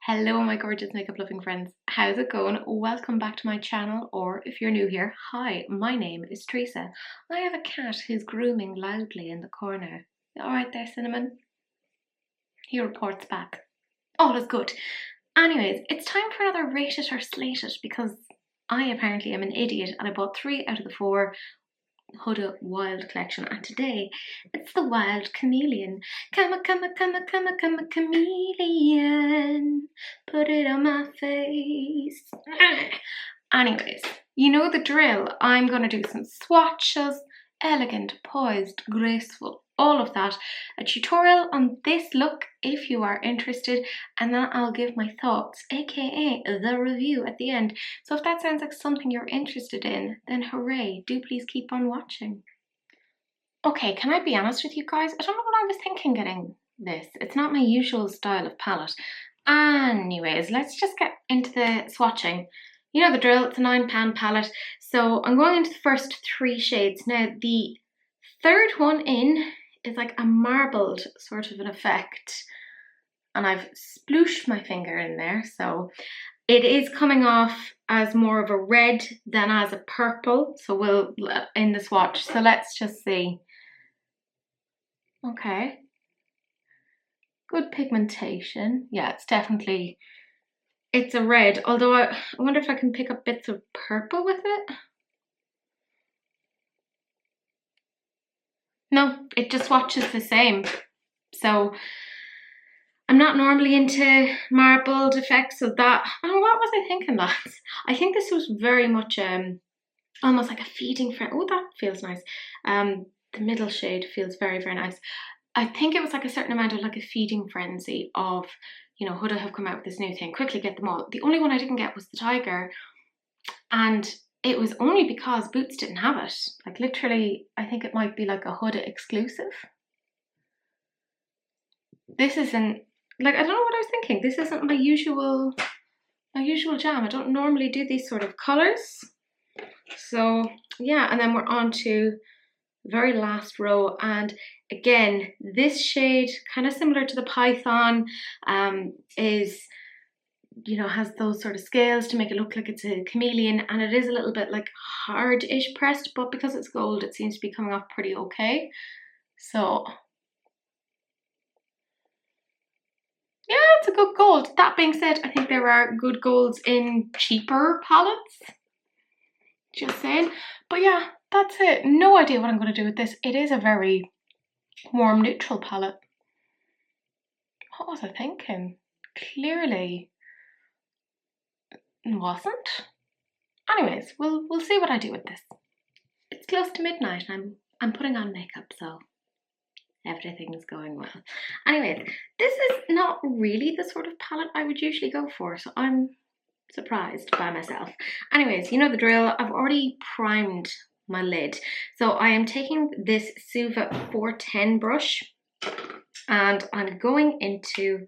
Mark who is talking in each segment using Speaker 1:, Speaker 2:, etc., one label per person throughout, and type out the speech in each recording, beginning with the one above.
Speaker 1: Hello my gorgeous makeup loving friends, how's it going? Welcome back to my channel, or if you're new here, hi, my name is Teresa. I have a cat who's grooming loudly in the corner. Alright there, Cinnamon? He reports back. All is good. Anyways, it's time for another Rate It or Slate It because I apparently am an idiot and I bought 3 out of the 4 Huda Wild collection, and today it's the Wild Chameleon. Come a chameleon, put it on my face. Anyways, you know the drill. I'm gonna do some swatches, elegant, poised, graceful, all of that. A tutorial on this look if you are interested, and then I'll give my thoughts, aka the review at the end. So if that sounds like something you're interested in, then hooray, do please keep on watching. Okay, can I be honest with you guys? I don't know what I was thinking getting this. It's not my usual style of palette. Anyways, let's just get into the swatching. You know the drill, it's a £9 palette. So I'm going into the first 3 shades. Now the third one in is like a marbled sort of an effect. And I've splooshed my finger in there. So it is coming off as more of a red than as a purple. So we'll, in the swatch. So let's just see. Okay. Good pigmentation. Yeah, it's definitely, it's a red. Although I wonder if I can pick up bits of purple with it. No, it just swatches the same. So I'm not normally into marbled effects of that. Oh, what was I thinking that? I think this was very much almost like a feeding frenzy. Oh, that feels nice. The middle shade feels very, very nice. I think it was like a certain amount of like a feeding frenzy of, you know, Huda have come out with this new thing, quickly get them all. The only one I didn't get was the tiger, and it was only because Boots didn't have it. Like literally, I think it might be like a Huda exclusive. This isn't, like, I don't know what I was thinking. This isn't my usual jam. I don't normally do these sort of colours. So yeah, and then we're on to very last row, and again this shade, kind of similar to the Python, is, you know, has those sort of scales to make it look like it's a chameleon, and it is a little bit like hard-ish pressed, but because it's gold it seems to be coming off pretty okay. So yeah, it's a good gold. That being said, I think there are good golds in cheaper palettes, just saying. But yeah, that's it. No idea what I'm going to do with this. It is a very warm neutral palette. What was I thinking? Clearly wasn't. Anyways, we'll see what I do with this. It's close to midnight and I'm putting on makeup, so everything's going well. Anyways, this is not really the sort of palette I would usually go for, so I'm surprised by myself. Anyways, you know the drill. I've already primed my lid. So I am taking this Suva 410 brush and I'm going into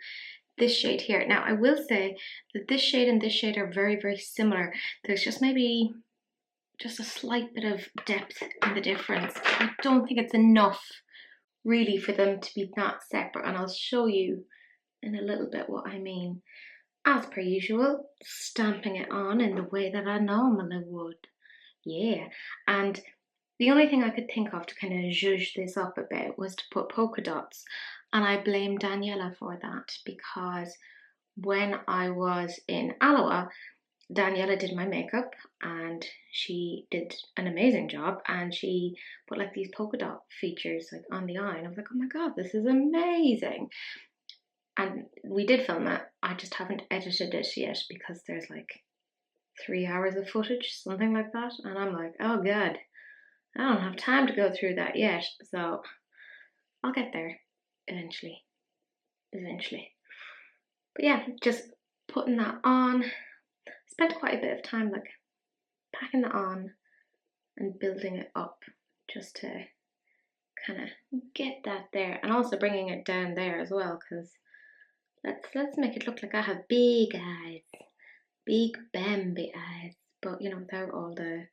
Speaker 1: this shade here. Now I will say that this shade and this shade are very, very similar. There's just maybe just a slight bit of depth in the difference. I don't think it's enough really for them to be that separate, and I'll show you in a little bit what I mean. As per usual, stamping it on in the way that I normally would. Yeah, and the only thing I could think of to kind of zhuzh this up a bit was to put polka dots, and I blame Daniela for that because when I was in Aloha, Daniela did my makeup and she did an amazing job, and she put like these polka dot features like on the eye, and I was like, oh my god, this is amazing. And we did film it. I just haven't edited it yet because there's like 3 hours of footage, something like that. And I'm like, oh god, I don't have time to go through that yet. So I'll get there eventually. But yeah, just putting that on. Spent quite a bit of time like packing that on and building it up just to kind of get that there, and also bringing it down there as well, because let's make it look like I have big eyes, big Bambi eyes, but you know, without all the,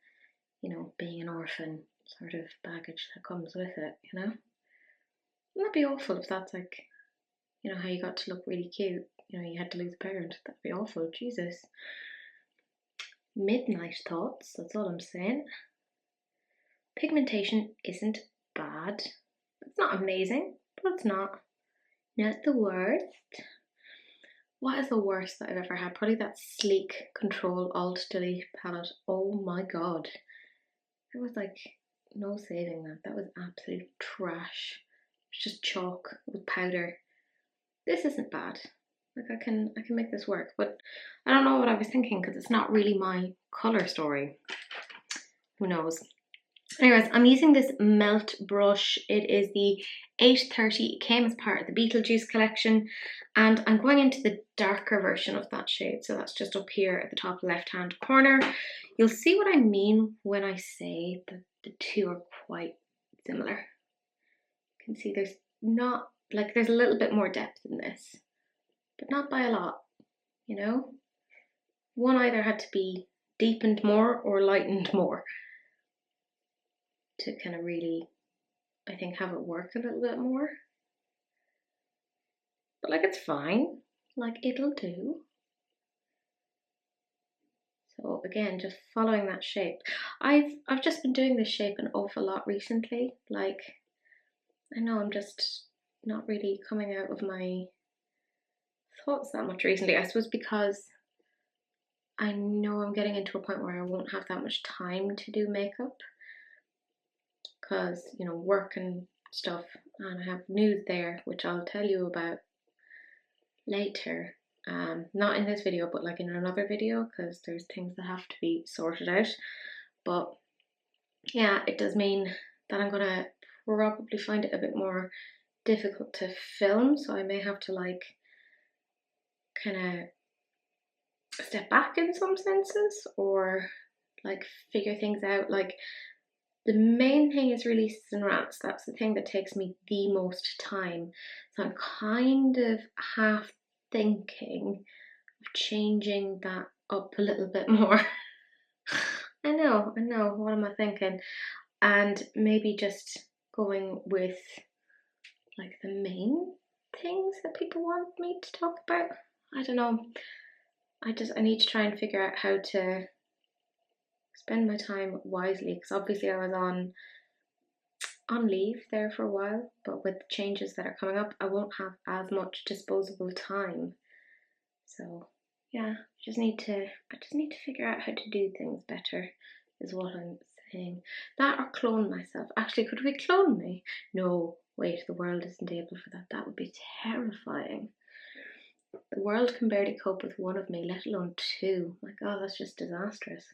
Speaker 1: you know, being an orphan sort of baggage that comes with it, you know. Wouldn't that be awful if that's like, you know, how you got to look really cute? you know, you had to lose a parent. That'd be awful, Jesus. Midnight thoughts, that's all I'm saying. Pigmentation isn't bad. It's not amazing, but it's not the worst. What is the worst that I've ever had? Probably that sleek Control Alt Delete palette. Oh my god. It was like no saving that. That was absolute trash. It's just chalk with powder. This isn't bad. Like I can make this work, but I don't know what I was thinking because it's not really my colour story. Who knows? Anyways, I'm using this Melt brush. It is the 830. It came as part of the Beetlejuice collection, and I'm going into the darker version of that shade. So that's just up here at the top left-hand corner. You'll see what I mean when I say that the two are quite similar. You can see there's not, like, there's a little bit more depth in this, but not by a lot, you know? One either had to be deepened more or lightened more to kind of really, I think, have it work a little bit more. But like, it's fine. Like, it'll do. So again, just following that shape. I've just been doing this shape an awful lot recently. Like, I know I'm just not really coming out of my thoughts that much recently. I suppose because I know I'm getting into a point where I won't have that much time to do makeup. Because, you know, work and stuff, and I have news there which I'll tell you about later, not in this video but like in another video, because there's things that have to be sorted out. But yeah, it does mean that I'm gonna probably find it a bit more difficult to film, so I may have to like kind of step back in some senses or like figure things out. Like, the main thing is releases and rants. That's the thing that takes me the most time. So I'm kind of half thinking of changing that up a little bit more. I know, what am I thinking? And maybe just going with like the main things that people want me to talk about. I don't know. I need to try and figure out how to spend my time wisely, because obviously I was on leave there for a while, but with the changes that are coming up, I won't have as much disposable time. So yeah, I just need to figure out how to do things better, is what I'm saying. That or clone myself. Actually, could we clone me? No, wait, the world isn't able for that. That would be terrifying. The world can barely cope with one of me, let alone two. My god, that's just disastrous.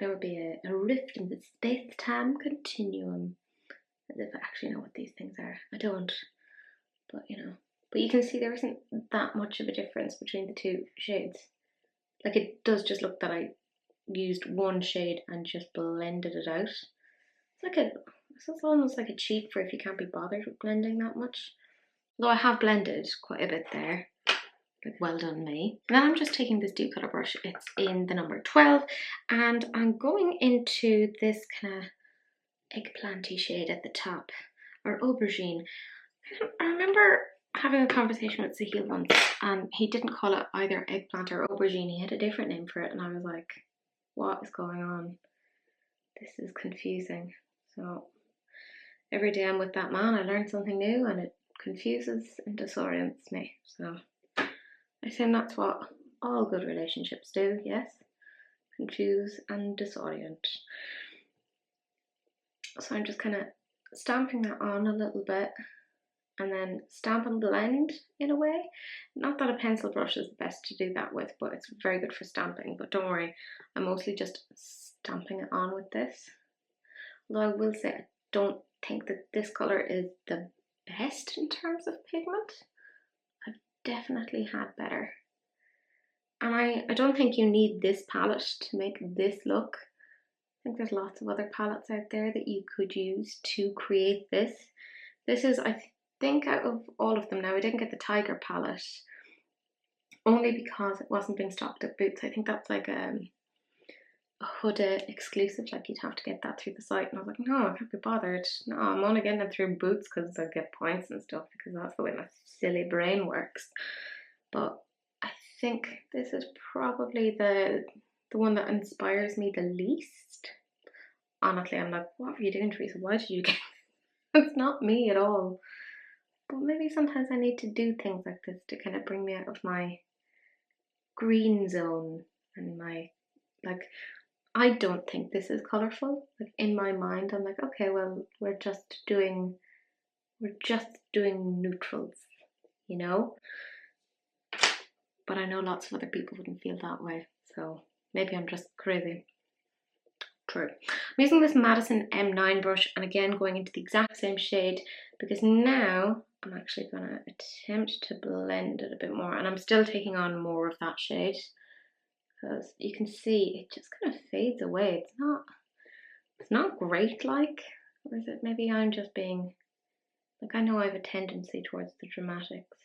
Speaker 1: There would be a rift in the space-time continuum. As if I actually know what these things are. I don't. But you know. But you can see there isn't that much of a difference between the two shades. Like, it does just look that I used one shade and just blended it out. It's almost like a cheat for if you can't be bothered with blending that much. Though I have blended quite a bit there. Like, well done me. And then I'm just taking this dew colour brush. It's in the number 12, and I'm going into this kind of eggplanty shade at the top, or aubergine. I remember having a conversation with Sahil once, and he didn't call it either eggplant or aubergine. He had a different name for it, and I was like, what is going on? This is confusing. So every day I'm with that man, I learn something new, and it confuses and disorients me. So I assume that's what all good relationships do, yes? Confuse and disorient. So I'm just kind of stamping that on a little bit, and then stamp and blend in a way. Not that a pencil brush is the best to do that with, but it's very good for stamping. But don't worry, I'm mostly just stamping it on with this. Although I will say I don't think that this colour is the best in terms of pigment. I've definitely had better. And I don't think you need this palette to make this look. I think there's lots of other palettes out there that you could use to create this. This is, I think, out of all of them now, I didn't get the Tiger palette only because it wasn't being stocked at Boots. I think that's like a Huda exclusive, like you'd have to get that through the site, and I was like, no, I can't be bothered. No, I'm only getting it through Boots because I get points and stuff, because that's the way my silly brain works. but I think this is probably the one that inspires me the least. Honestly, I'm like, what were you doing, Teresa? Why did you get it's not me at all. But maybe sometimes I need to do things like this to kind of bring me out of my green zone and my, like, I don't think this is colourful. Like, in my mind, I'm like, okay, well, we're just doing neutrals, you know? But I know lots of other people wouldn't feel that way, so maybe I'm just crazy. True. I'm using this Madison M9 brush, and again going into the exact same shade, because now I'm actually going to attempt to blend it a bit more, and I'm still taking on more of that shade, because you can see it just kind of fades away. It's not great, like, or is it maybe I'm just being, like, I know I have a tendency towards the dramatics,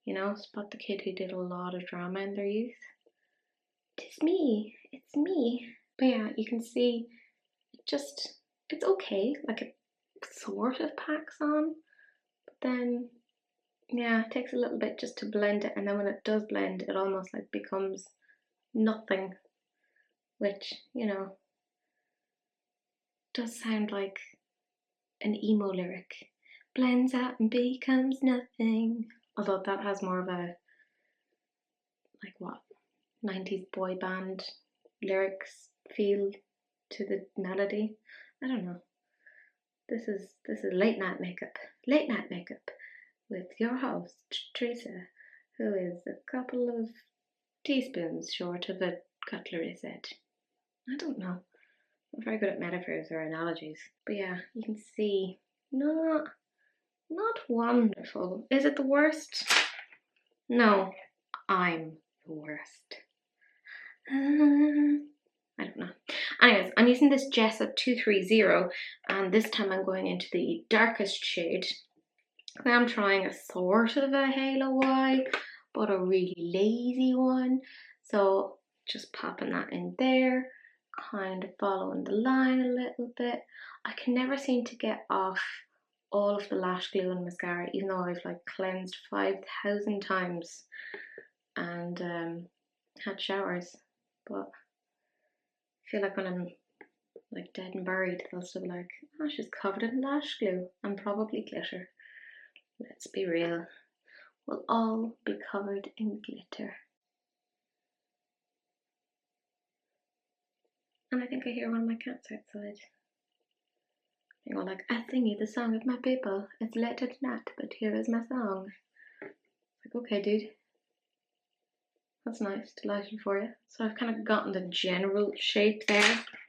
Speaker 1: you know, spot the kid who did a lot of drama in their youth. It's me. But yeah, you can see it's okay, like it sort of packs on, but then yeah, it takes a little bit just to blend it, and then when it does blend, it almost like becomes nothing, which, you know, does sound like an emo lyric. Blends out and becomes nothing. Although that has more of a, like, what, 90s boy band lyrics feel to the melody. I don't know. This is late night makeup with your host Teresa, who is a couple of teaspoons short of a cutlery set. I don't know. I'm very good at metaphors or analogies, but yeah, you can see not wonderful. Is it the worst? No, I'm the worst. I don't know. Anyways, I'm using this Jessup 230, and this time I'm going into the darkest shade. I'm trying a sort of a halo Y, but a really lazy one. So just popping that in there, kind of following the line a little bit. I can never seem to get off all of the lash glue and mascara, even though I've like cleansed 5,000 times and had showers. But I feel like when I'm like dead and buried, they'll still be like, oh, she's covered in lash glue and probably glitter. Let's be real, we'll all be covered in glitter. And I think I hear one of my cats outside. They go like, I sing you the song of my people. It's late at night, but here is my song. Like, okay, dude. That's nice, delighted for you. So I've kind of gotten the general shape there,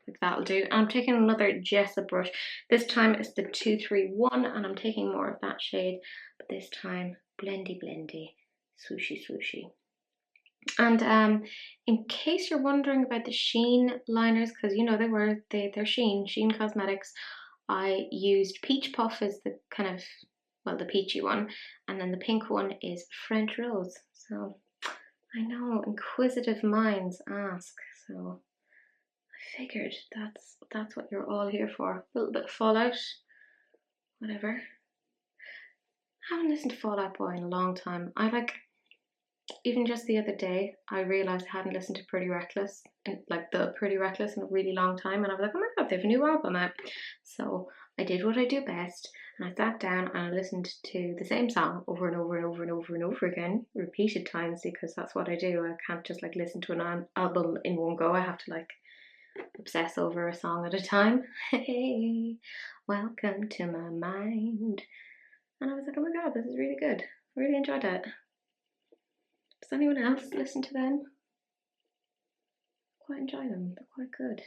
Speaker 1: like that'll do. And I'm taking another Jessup brush. This time it's the 231, and I'm taking more of that shade, but this time blendy, swooshy, swooshy. And in case you're wondering about the Sheen liners, because you know they're Sheen Cosmetics, I used Peach Puff as the kind of, well, the peachy one, and then the pink one is French Rose. So I know inquisitive minds ask, so I figured that's what you're all here for. A little bit of Fallout, whatever. I haven't listened to Fall Out Boy in a long time. Even just the other day, I realised I hadn't listened to Pretty Reckless, like the Pretty Reckless, in a really long time, and I was like, oh my god, they have a new album out. So I did what I do best, and I sat down and I listened to the same song over and over and over and over and over again, repeated times, because that's what I do. I can't just like listen to an album in one go. I have to like obsess over a song at a time. Hey, welcome to my mind. And I was like, oh my god, this is really good. I really enjoyed it. Does anyone else listen to them? Quite enjoy them. They're quite good.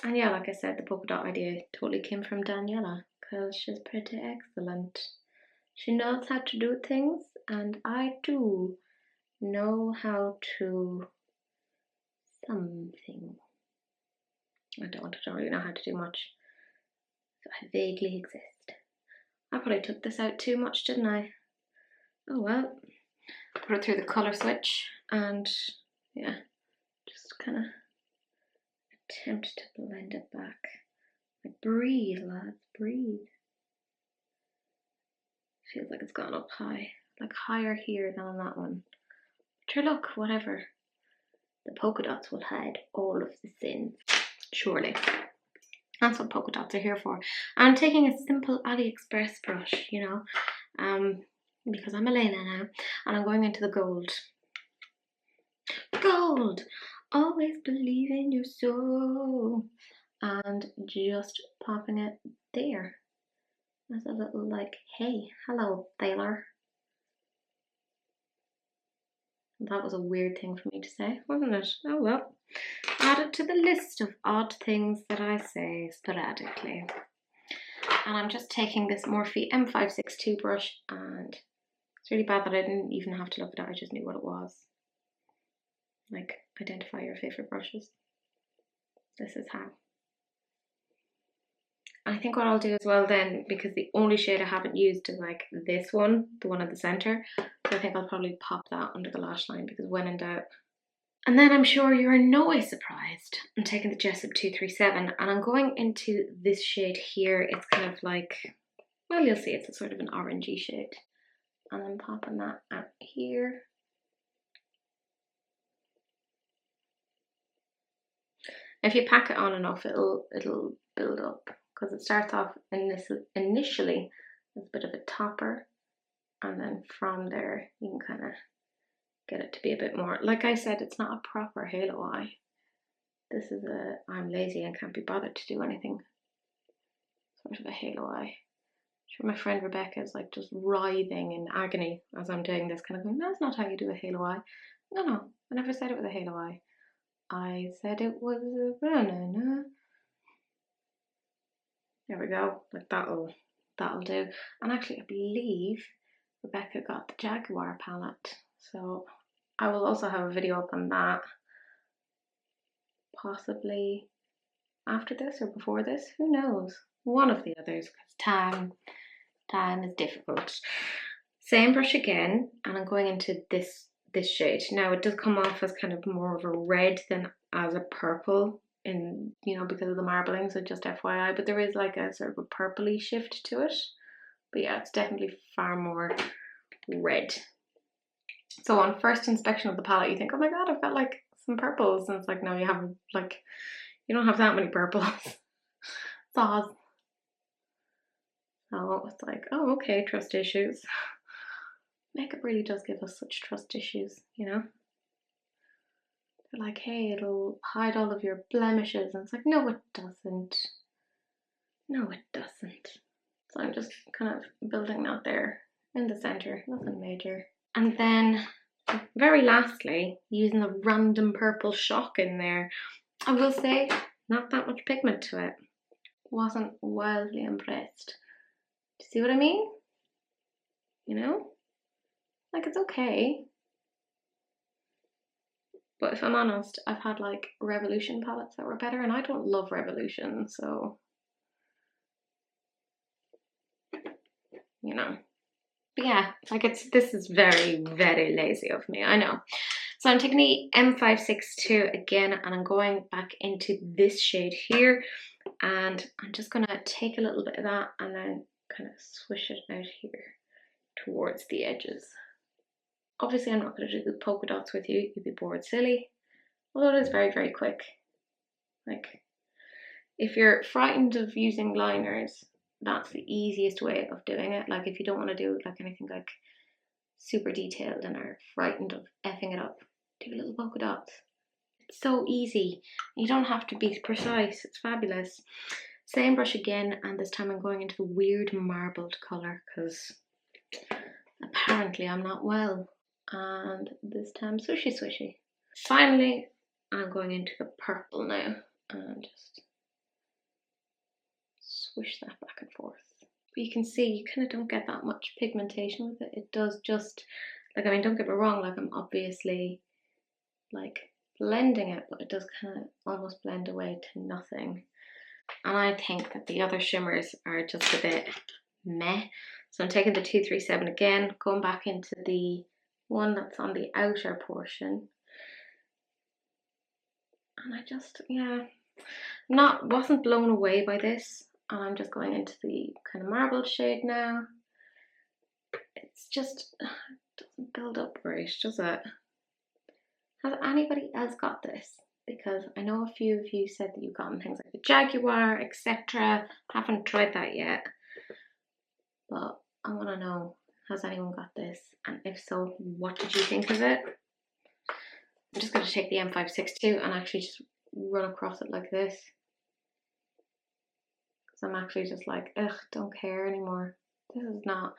Speaker 1: And yeah, like I said, the polka dot idea totally came from Daniela, because she's pretty excellent. She knows how to do things, and I do know how to something. I don't really know how to do much. So I vaguely exist. I probably took this out too much, didn't I? Oh well. Put it through the colour switch, and yeah, just kind of attempt to blend it back. Like, breathe, lads, breathe. Feels like it's gone up high. like higher here than on that one. Sure, look, whatever. The polka dots will hide all of the sins. Surely. That's what polka dots are here for. I'm taking a simple AliExpress brush, you know, because I'm Elena now, and I'm going into the gold. Gold! Always believe in your soul. And just popping it there. As a little like, hey, hello, Taylor. That was a weird thing for me to say, wasn't it? Oh well. Add it to the list of odd things that I say sporadically. And I'm just taking this Morphe M562 brush, and it's really bad that I didn't even have to look at it, I just knew what it was. Like, identify your favourite brushes. This is how. I think what I'll do as well then, because the only shade I haven't used is like this one, the one at the centre, so I think I'll probably pop that under the lash line, because when in doubt. And then I'm sure you're in no way surprised. I'm taking the Jessup 237 and I'm going into this shade here. It's kind of like, well, you'll see, it's a sort of an orangey shade. And I'm popping that out here. If you pack it on enough, it'll build up, because it starts off initially as a bit of a topper, and then from there you can kind of get it to be a bit more, like I said, it's not a proper halo eye. This is a, I'm lazy and can't be bothered to do anything, sort of a halo eye. Sure, my friend Rebecca is like just writhing in agony as I'm doing this, kind of going, that's not how you do a halo eye. No, I never said it was a halo eye. I said it was a banana. There we go, like that'll do. And actually I believe Rebecca got the Jaguar palette, so I will also have a video up on that, possibly after this or before this, who knows, one of the others, because time is difficult. Same brush again, and I'm going into this shade. Now it does come off as kind of more of a red than as a purple, in, you know, because of the marbling, so just FYI, but there is like a sort of a purpley shift to it. But yeah, it's definitely far more red. So on first inspection of the palette, you think, oh my god, I've got like some purples, and it's like, no, you haven't, like, you don't have that many purples. Saws. So it's like, oh, okay, trust issues. Makeup really does give us such trust issues, you know? They're like, hey, it'll hide all of your blemishes, and it's like, no, it doesn't. No, it doesn't. So I'm just kind of building that there in the center, nothing major. And then, very lastly, using a random purple shock in there. I will say, not that much pigment to it. Wasn't wildly impressed. Do you see what I mean? You know? Like, it's okay. But if I'm honest, I've had like Revolution palettes that were better, and I don't love Revolution, so, you know. But yeah, like this is very, very lazy of me, I know. So I'm taking the M562 again, and I'm going back into this shade here, and I'm just gonna take a little bit of that and then kind of swish it out here towards the edges. Obviously I'm not going to do the polka dots with you, you'd be bored silly, although it is very, very quick. Like, if you're frightened of using liners, that's the easiest way of doing it. Like, if you don't want to do like anything like super detailed and are frightened of effing it up, do little polka dots. It's so easy. You don't have to be precise. It's fabulous. Same brush again, and this time I'm going into the weird marbled colour, because apparently I'm not well. And this time swishy swishy. Finally, I'm going into the purple now, and just swish that back and forth. But you can see you kind of don't get that much pigmentation with it. It does just, like, I mean, don't get me wrong, like, I'm obviously like blending it, but it does kind of almost blend away to nothing. And I think that the other shimmers are just a bit meh. So I'm taking the 237 again, going back into the one that's on the outer portion. And I just, yeah, wasn't blown away by this. And I'm just going into the kind of marbled shade now. it's just, it doesn't build up right, does it? Has anybody else got this? Because I know a few of you said that you've gotten things like the Jaguar, etc. Haven't tried that yet. But I want to know, has anyone got this? And if so, what did you think of it? I'm just going to take the M562 and actually just run across it like this. Because I'm actually just like, ugh, don't care anymore. This is not...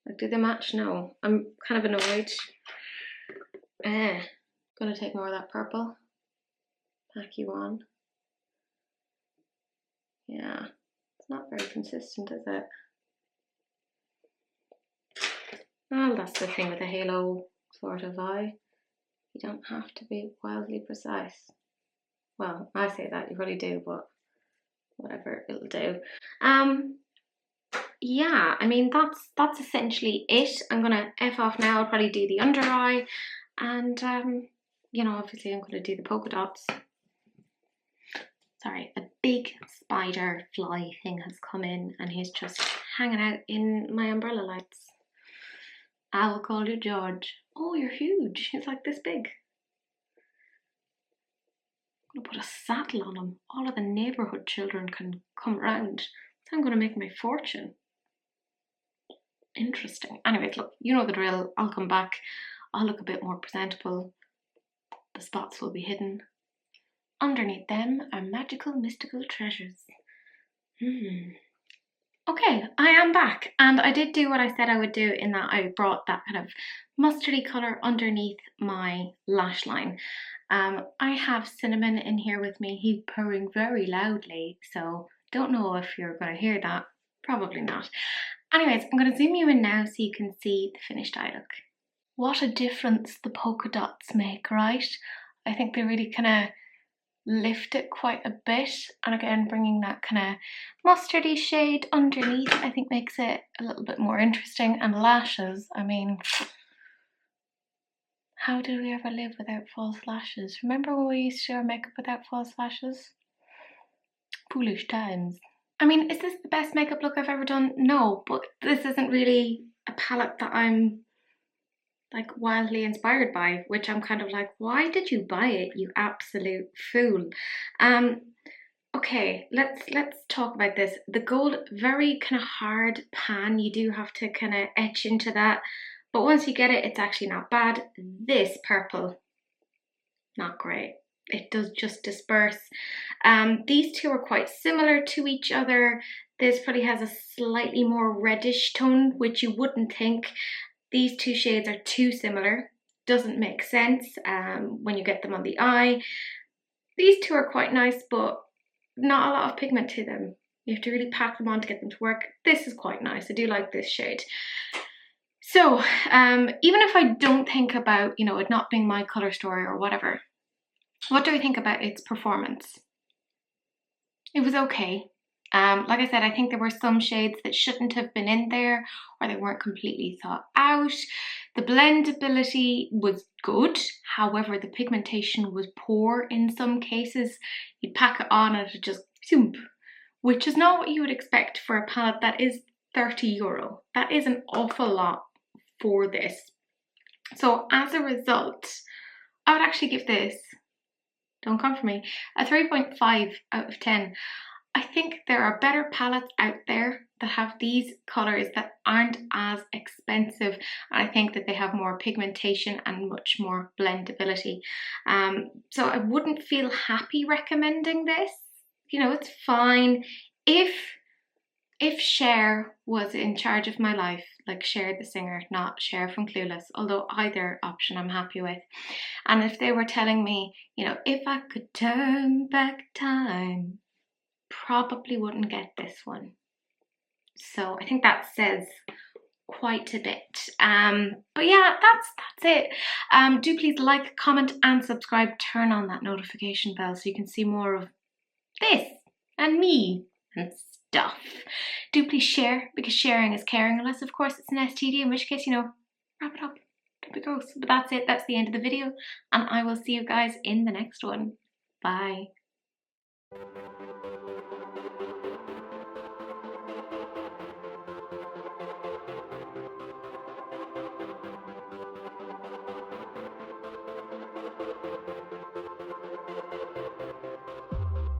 Speaker 1: Like, do they match? No. I'm kind of annoyed. Gonna take more of that purple. Pack you on. Yeah. It's not very consistent, is it? Well, that's the thing with a halo sort of eye. You don't have to be wildly precise. Well, I say that, you probably do, but whatever, it'll do. Yeah, I mean, that's essentially it. I'm gonna F off now. I'll probably do the under eye, and you know, obviously I'm gonna do the polka dots. Sorry, a big spider fly thing has come in and he's just hanging out in my umbrella lights. I will call you George. Oh, you're huge. He's like this big. I'm gonna put a saddle on him. All of the neighbourhood children can come round. So I'm gonna make my fortune. Interesting. Anyways, look, you know the drill. I'll come back. I'll look a bit more presentable. The spots will be hidden. Underneath them are magical, mystical treasures. Okay, I am back, and I did do what I said I would do in that I brought that kind of mustardy colour underneath my lash line. I have Cinnamon in here with me. He's purring very loudly, so don't know if you're going to hear that. Probably not. Anyways, I'm going to zoom you in now so you can see the finished eye look. What a difference the polka dots make, right? I think they really kind of lift it quite a bit, and again bringing that kind of mustardy shade underneath I think makes it a little bit more interesting. And lashes, I mean, how did we ever live without false lashes? Remember when we used to do our makeup without false lashes? Foolish times. I mean, is this the best makeup look I've ever done? No, but this isn't really a palette that I'm like wildly inspired by, which I'm kind of like, why did you buy it, you absolute fool? Okay, let's talk about this. The gold, very kind of hard pan. You do have to kind of etch into that, but once you get it, it's actually not bad. This purple, not great. It does just disperse. These two are quite similar to each other. This probably has a slightly more reddish tone, which you wouldn't think. These two shades are too similar. Doesn't make sense when you get them on the eye. These two are quite nice, but not a lot of pigment to them. You have to really pack them on to get them to work. This is quite nice. I do like this shade. So even if I don't think about, you know, it not being my colour story or whatever, what do I think about its performance? It was okay. Like I said, I think there were some shades that shouldn't have been in there, or they weren't completely thought out. The blendability was good, however the pigmentation was poor in some cases. You'd pack it on and it just zoom, which is not what you would expect for a palette that is €30. That is an awful lot for this. So as a result, I would actually give this, don't come for me, a 3.5 out of 10. I think there are better palettes out there that have these colours that aren't as expensive, and I think that they have more pigmentation and much more blendability. So I wouldn't feel happy recommending this. You know, it's fine. If Cher was in charge of my life, like Cher the singer, not Cher from Clueless, although either option I'm happy with, and if they were telling me, you know, if I could turn back time, probably wouldn't get this one. So I think that says quite a bit. But yeah, that's it. Do please like, comment and subscribe. Turn on that notification bell so you can see more of this and me and stuff. Do please share, because sharing is caring, unless of course it's an STD, in which case, you know, wrap it up. Don't be gross. But that's it. That's the end of the video, and I will see you guys in the next one. Bye.